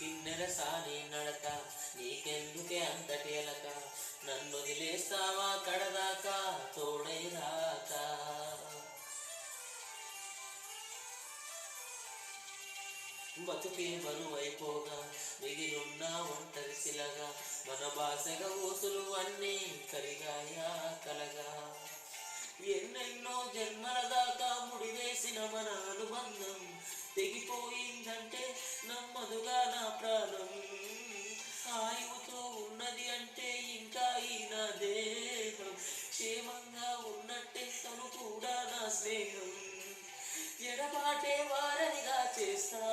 కిన్నెర సాని నడక నీకెందుకే అంతటి ఎలక నన్ను వదిలేస్తావా కడదాకా తోడై రాక బతుకే బరువైపోగా మిగిలున్న ఒంటరి శిలగా మన భాషగా ఊసులు అన్నీ కరిగాయా కలగా ఎన్నెన్నో జన్మల దాకా ముడివేసిన మన అనుబంధం తెగిపోయిందంటే నమ్మదుగా నా ప్రాణం ఆయువుతో ఉన్నది అంటే ఇంకా ఈ నా దేహం క్షేమంగా ఉన్నట్టే తను కూడా నా స్నేహం ఎడబాటే వారనిగా చేస్తా